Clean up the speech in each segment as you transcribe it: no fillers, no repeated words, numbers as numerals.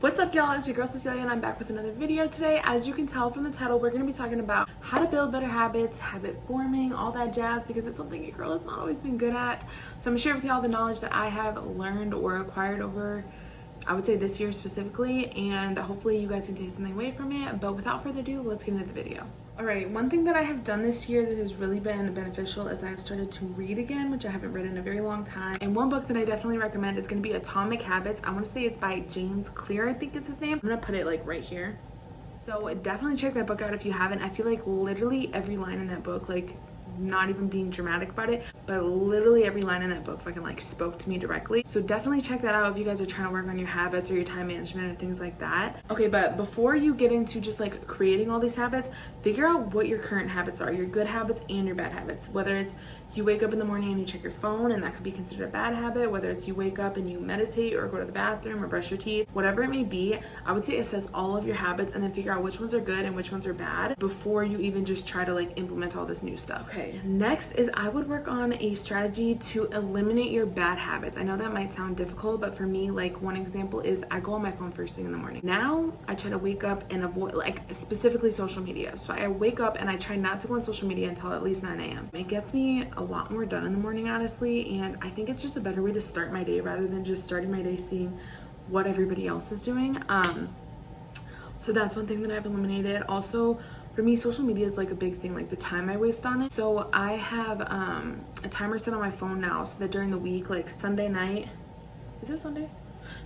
What's up, y'all? It's your girl Cecilia and I'm back with another video today. As you can tell from the title, we're going to be talking about how to build better habits, habit forming, all that jazz, because it's something your girl has not always been good at. So I'm going to share with y'all the knowledge that I have learned or acquired over, I would say, this year specifically, and hopefully you guys can take something away from it. But without further ado, let's get into the video. Alright, one thing that I have done this year that has really been beneficial is I've started to read again, which I haven't read in a very long time. And one book that I definitely recommend is going to be Atomic Habits. I want to say it's by James Clear, I think is his name. I'm going to put it like right here. So definitely check that book out if you haven't. I feel like literally every line in that book, like, not even being dramatic about it, but literally every line in that book fucking like spoke to me directly. So definitely check that out if you guys are trying to work on your habits or your time management or things like that. Okay, but before you get into just like creating all these habits, figure out what your current habits are, your good habits and your bad habits. Whether it's you wake up in the morning and you check your phone, and that could be considered a bad habit. Whether it's you wake up and you meditate or go to the bathroom or brush your teeth, whatever it may be, I would say assess all of your habits and then figure out which ones are good and which ones are bad before you even just try to like implement all this new stuff. Okay, next is I would work on a strategy to eliminate your bad habits. I know that might sound difficult, but for me, like, one example is I go on my phone first thing in the morning. Now I try to wake up and avoid, like, specifically social media. So I wake up and I try not to go on social media until at least 9 a.m. It gets me a lot more done in the morning, honestly, and I think it's just a better way to start my day rather than just starting my day seeing what everybody else is doing. So that's one thing that I've eliminated. Also, for me, social media is like a big thing, like the time I waste on it. So I have a timer set on my phone now so that during the week, like Sunday night, is it Sunday?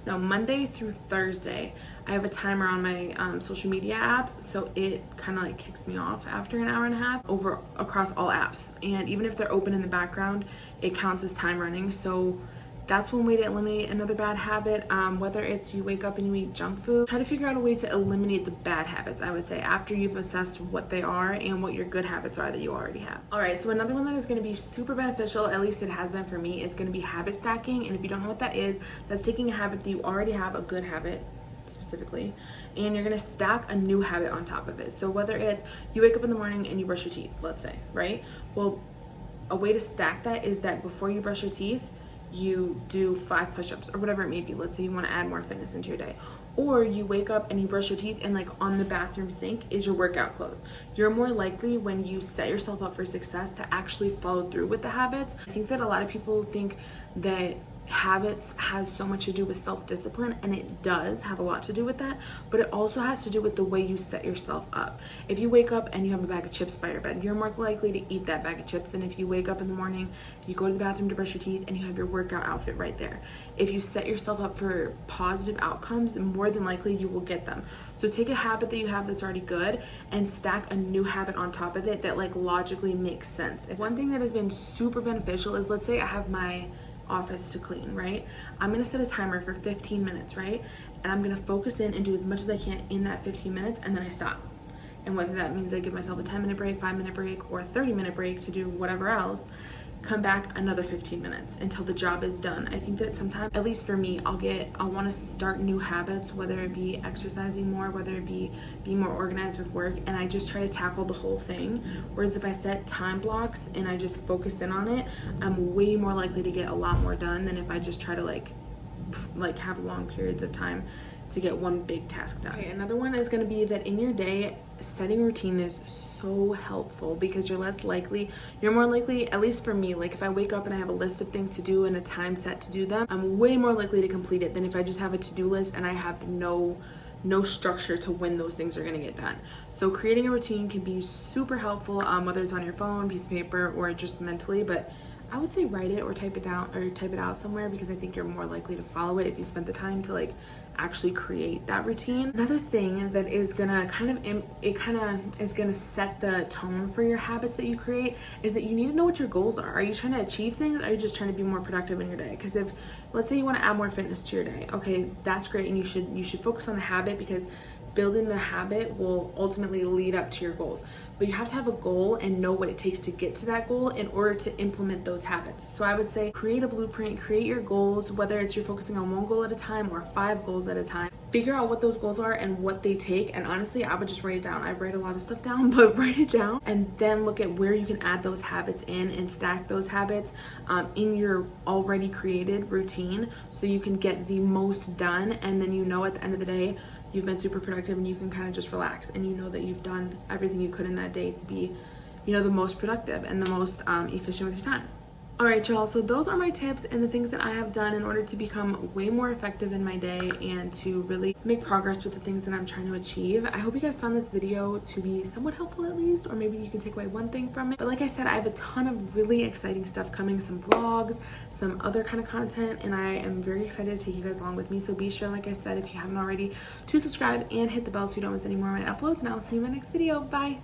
No, Monday through Thursday, I have a timer on my social media apps, so it kind of like kicks me off after an hour and a half across all apps. And even if they're open in the background, it counts as time running. So that's one way to eliminate another bad habit. Whether it's you wake up and you eat junk food, try to figure out a way to eliminate the bad habits, I would say, after you've assessed what they are and what your good habits are that you already have. All right, so another one that is going to be super beneficial, at least it has been for me, is going to be habit stacking. And if you don't know what that is, that's taking a habit that you already have, a good habit specifically, and you're going to stack a new habit on top of it. So whether it's you wake up in the morning and you brush your teeth, let's say, right? Well, a way to stack that is that before you brush your teeth, you do 5 push-ups or whatever it may be. Let's say you want to add more fitness into your day. Or you wake up and you brush your teeth, and like on the bathroom sink is your workout clothes. You're more likely, when you set yourself up for success, to actually follow through with the habits. I think that a lot of people think that habits has so much to do with self-discipline, and it does have a lot to do with that, but it also has to do with the way you set yourself up. If you wake up and you have a bag of chips by your bed, you're more likely to eat that bag of chips than if you wake up in the morning, you go to the bathroom to brush your teeth, and you have your workout outfit right there. If you set yourself up for positive outcomes, more than likely you will get them. So take a habit that you have that's already good and stack a new habit on top of it that like logically makes sense. If one thing that has been super beneficial is, let's say I have my office to clean, right? I'm gonna set a timer for 15 minutes, right? And I'm gonna focus in and do as much as I can in that 15 minutes, and then I stop. And whether that means I give myself a 10-minute break, 5-minute break, or a 30-minute break to do whatever else, come back another 15 minutes until the job is done. I think that sometimes, at least for me, I'll want to start new habits, whether it be exercising more, whether it be being more organized with work, and I just try to tackle the whole thing. Whereas if I set time blocks and I just focus in on it, I'm way more likely to get a lot more done than if I just try to like have long periods of time to get one big task done. Okay, another one is going to be that in your day, setting a routine is so helpful because you're more likely, at least for me, like if I wake up and I have a list of things to do and a time set to do them, I'm way more likely to complete it than if I just have a to-do list and I have no structure to when those things are going to get done. So creating a routine can be super helpful, whether it's on your phone, piece of paper, or just mentally, but I would say write it or type it down or type it out somewhere, because I think you're more likely to follow it if you spent the time to like actually create that routine. Another thing that is gonna is gonna set the tone for your habits that you create is that you need to know what your goals are. Are you trying to achieve things, or are you just trying to be more productive in your day? Because if, let's say you want to add more fitness to your day, okay, that's great, and you should focus on the habit, because building the habit will ultimately lead up to your goals. But you have to have a goal and know what it takes to get to that goal in order to implement those habits. So I would say create a blueprint, create your goals, whether it's you're focusing on one goal at a time or 5 goals at a time. figure out what those goals are and what they take. And honestly, I would just write it down. I write a lot of stuff down, but write it down and then look at where you can add those habits in and stack those habits in your already created routine so you can get the most done. And then you know at the end of the day, you've been super productive and you can kind of just relax and you know that you've done everything you could in that day to be, you know, the most productive and the most efficient with your time. All right, y'all, so those are my tips and the things that I have done in order to become way more effective in my day and to really make progress with the things that I'm trying to achieve. I hope you guys found this video to be somewhat helpful at least, or maybe you can take away one thing from it. But like I said, I have a ton of really exciting stuff coming, some vlogs, some other kind of content, and I am very excited to take you guys along with me. So be sure, like I said, if you haven't already, to subscribe and hit the bell so you don't miss any more of my uploads, and I'll see you in my next video. Bye.